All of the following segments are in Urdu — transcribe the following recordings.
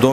2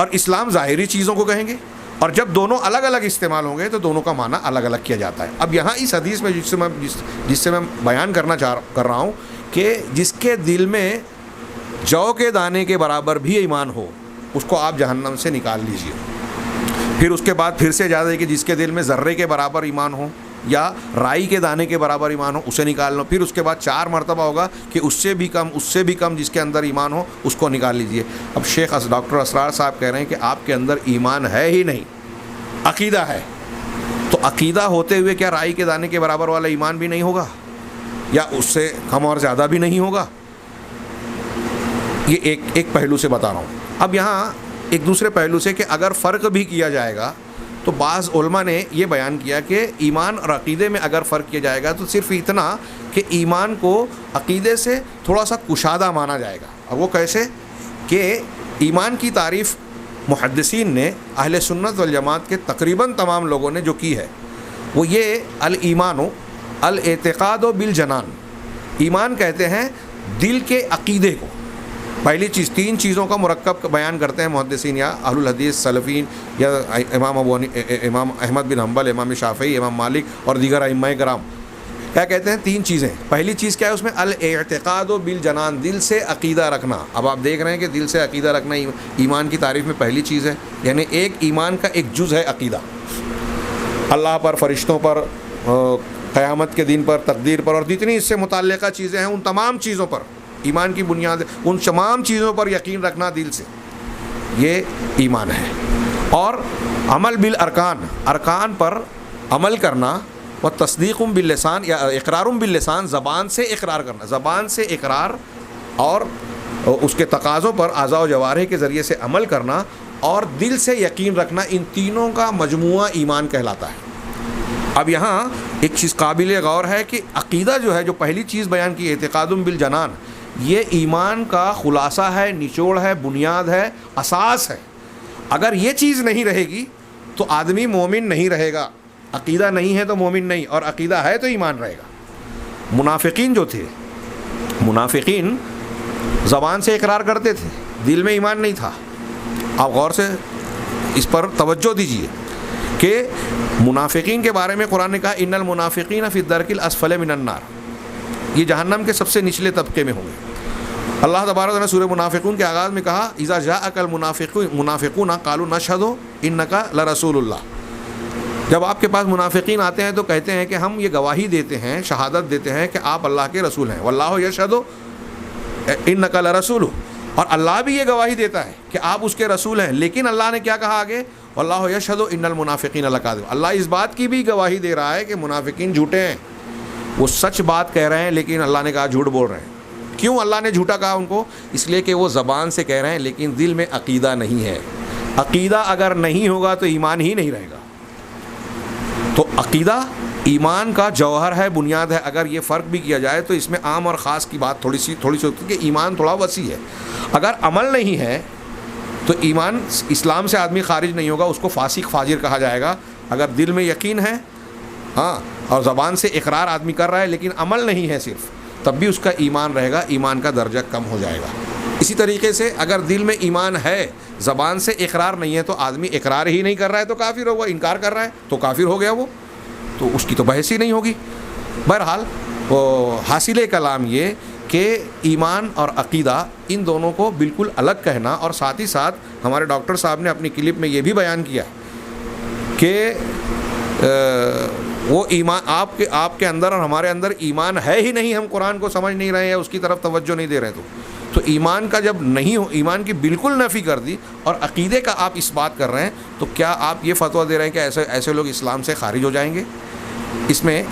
اور اسلام ظاہری چیزوں کو کہیں گے، اور جب دونوں الگ الگ استعمال ہوں گے تو دونوں کا معنی الگ الگ کیا جاتا ہے۔ اب یہاں اس حدیث میں جس سے میں بیان کر رہا ہوں کہ جس کے دل میں جو کے دانے کے برابر بھی ایمان ہو اس کو آپ جہنم سے نکال لیجئے۔ پھر اس کے بعد پھر سے اجازت ہے کہ جس کے دل میں ذرے کے برابر ایمان ہو یا رائی کے دانے کے برابر ایمان ہو اسے نکال لو۔ پھر اس کے بعد 4 مرتبہ ہوگا کہ اس سے بھی کم جس کے اندر ایمان ہو اس کو نکال لیجئے۔ اب شیخ ڈاکٹر اسرار صاحب کہہ رہے ہیں کہ آپ کے اندر ایمان ہے ہی نہیں، عقیدہ ہے، تو عقیدہ ہوتے ہوئے کیا رائی کے دانے کے برابر والا ایمان بھی نہیں ہوگا یا اس سے کم اور زیادہ بھی نہیں ہوگا؟ یہ ایک پہلو سے بتا رہا ہوں۔ اب یہاں ایک دوسرے پہلو سے کہ اگر فرق بھی کیا جائے گا تو بعض علماء نے یہ بیان کیا کہ ایمان اور عقیدے میں اگر فرق کیا جائے گا تو صرف اتنا کہ ایمان کو عقیدے سے تھوڑا سا کشادہ مانا جائے گا۔ اور وہ کیسے کہ ایمان کی تعریف محدثین نے اہل سنت والجماعت کے تقریباً تمام لوگوں نے جو کی ہے وہ یہ الایمان الاعتقاد بالجنان، ایمان کہتے ہیں دل کے عقیدے کو۔ پہلی چیز 3 چیزوں کا مرکب بیان کرتے ہیں محدثین یا اہل الحدیث سلفین یا امام احمد بن حنبل، امام شافعی، امام مالک اور دیگر ائمہ کرام۔ کیا کہتے ہیں؟ 3 چیزیں۔ پہلی چیز کیا ہے اس میں؟ الاعتقاد بالجنان، دل سے عقیدہ رکھنا۔ اب آپ دیکھ رہے ہیں کہ دل سے عقیدہ رکھنا ایمان کی تعریف میں پہلی چیز ہے، یعنی ایک ایمان کا ایک جز ہے عقیدہ، اللہ پر، فرشتوں پر، قیامت کے دن پر، تقدیر پر، اور جتنی اس سے متعلقہ چیزیں ہیں ان تمام چیزوں پر ایمان کی بنیاد، ان تمام چیزوں پر یقین رکھنا دل سے، یہ ایمان ہے۔ اور عمل بالارکان، ارکان پر عمل کرنا، و تصدیق باللسان یا اقرار باللسان، زبان سے اقرار کرنا، زبان سے اقرار اور اس کے تقاضوں پر اعضاء و جوارح کے ذریعے سے عمل کرنا اور دل سے یقین رکھنا، ان تینوں کا مجموعہ ایمان کہلاتا ہے۔ اب یہاں ایک چیز قابل غور ہے کہ عقیدہ جو ہے، جو پہلی چیز بیان کی اعتقاد بالجنان، یہ ایمان کا خلاصہ ہے، نچوڑ ہے، بنیاد ہے، اساس ہے۔ اگر یہ چیز نہیں رہے گی تو آدمی مومن نہیں رہے گا۔ عقیدہ نہیں ہے تو مومن نہیں، اور عقیدہ ہے تو ایمان رہے گا۔ منافقین جو تھے، منافقین زبان سے اقرار کرتے تھے، دل میں ایمان نہیں تھا۔ آپ غور سے اس پر توجہ دیجیے کہ منافقین کے بارے میں قرآن نے کہا ان المنافقین فی الدرک الاسفل من النار، یہ جہنم کے سب سے نچلے طبقے میں ہوں گے۔ اللہ تبارک نے سورہ منافقون کے آغاز میں کہا اذا جاءک المنافقون قالوا نشهد انک لرسول اللہ، جب آپ کے پاس منافقین آتے ہیں تو کہتے ہیں کہ ہم یہ گواہی دیتے ہیں، شہادت دیتے ہیں کہ آپ اللہ کے رسول ہیں، واللہ یشہد انک لرسول، اور اللہ بھی یہ گواہی دیتا ہے کہ آپ اس کے رسول ہیں۔ لیکن اللہ نے کیا کہا آگے؟ واللہ یشہد ان المنافقین لکاذب، اللہ اس بات کی بھی گواہی دے رہا ہے کہ منافقین جھوٹے ہیں، وہ سچ بات کہہ رہے ہیں لیکن اللہ نے کہا جھوٹ بول رہے ہیں۔ کیوں اللہ نے جھوٹا کہا ان کو؟ اس لیے کہ وہ زبان سے کہہ رہے ہیں لیکن دل میں عقیدہ نہیں ہے۔ عقیدہ اگر نہیں ہوگا تو ایمان ہی نہیں رہے گا۔ تو عقیدہ ایمان کا جوہر ہے، بنیاد ہے۔ اگر یہ فرق بھی کیا جائے تو اس میں عام اور خاص کی بات تھوڑی سی ہوتی ہے کہ ایمان تھوڑا وسیع ہے۔ اگر عمل نہیں ہے تو ایمان، اسلام سے آدمی خارج نہیں ہوگا، اس کو فاسق فاجر کہا جائے گا۔ اگر دل میں یقین ہے اور زبان سے اقرار آدمی کر رہا ہے لیکن عمل نہیں ہے صرف، تب بھی اس کا ایمان رہے گا، ایمان کا درجہ کم ہو جائے گا۔ اسی طریقے سے اگر دل میں ایمان ہے، زبان سے اقرار نہیں ہے، تو آدمی اقرار ہی نہیں کر رہا ہے تو کافر ہوگا، انکار کر رہا ہے تو کافر ہو گیا وہ، تو اس کی تو بحث ہی نہیں ہوگی۔ بہرحال حاصل کلام یہ کہ ایمان اور عقیدہ ان دونوں کو بالکل الگ کہنا، اور ساتھ ہی ساتھ ہمارے ڈاکٹر صاحب نے اپنی کلپ میں یہ بھی بیان کیا کہ وہ ایمان آپ کے اندر اور ہمارے اندر ایمان ہے ہی نہیں، ہم قرآن کو سمجھ نہیں رہے ہیں، اس کی طرف توجہ نہیں دے رہے، تو ایمان کا جب نہیں ہو، ایمان کی بالکل نفی کر دی اور عقیدے کا آپ اس بات کر رہے ہیں، تو کیا آپ یہ فتویٰ دے رہے ہیں کہ ایسے لوگ اسلام سے خارج ہو جائیں گے؟ اس میں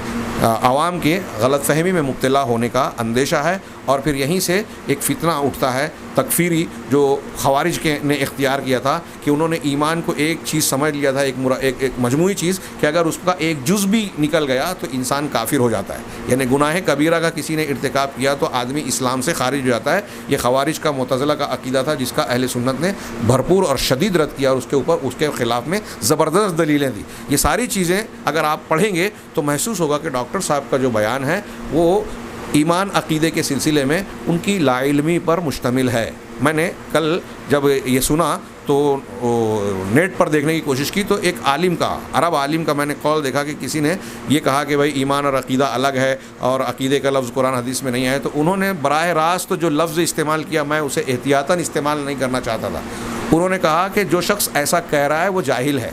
عوام کے غلط فہمی میں مبتلا ہونے کا اندیشہ ہے، اور پھر یہیں سے ایک فتنہ اٹھتا ہے تکفیری جو خوارج نے اختیار کیا تھا کہ انہوں نے ایمان کو ایک چیز سمجھ لیا تھا، ایک مجموعی چیز کہ اگر اس کا ایک جز بھی نکل گیا تو انسان کافر ہو جاتا ہے، یعنی گناہ کبیرہ کا کسی نے ارتکاب کیا تو آدمی اسلام سے خارج ہو جاتا ہے۔ یہ خوارج کا معتزلہ کا عقیدہ تھا جس کا اہل سنت نے بھرپور اور شدید رد کیا، اور اس کے خلاف میں زبردست دلیلیں دی۔ یہ ساری چیزیں اگر آپ پڑھیں گے تو محسوس ہوگا کہ ڈاکٹر صاحب کا جو بیان ہے وہ ایمان عقیدے کے سلسلے میں ان کی لا علمی پر مشتمل ہے۔ میں نے کل جب یہ سنا تو نیٹ پر دیکھنے کی کوشش کی تو ایک عالم کا، عرب عالم کا میں نے قول دیکھا کہ کسی نے یہ کہا کہ بھائی ایمان اور عقیدہ الگ ہے اور عقیدے کا لفظ قرآن حدیث میں نہیں ہے، تو انہوں نے براہ راست جو لفظ استعمال کیا میں اسے احتیاطاً استعمال نہیں کرنا چاہتا تھا. انہوں نے کہا کہ جو شخص ایسا کہہ رہا ہے وہ جاہل ہے،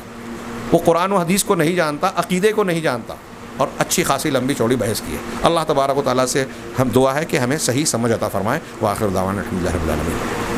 وہ قرآن و حدیث کو نہیں جانتا، عقیدے کو نہیں جانتا، اور اچھی خاصی لمبی چوڑی بحث کی ہے. اللہ تبارک و تعالیٰ سے ہم دعا ہے کہ ہمیں صحیح سمجھ عطا فرمائے. وآخر دعوانا الحمدللہ رب العالمین.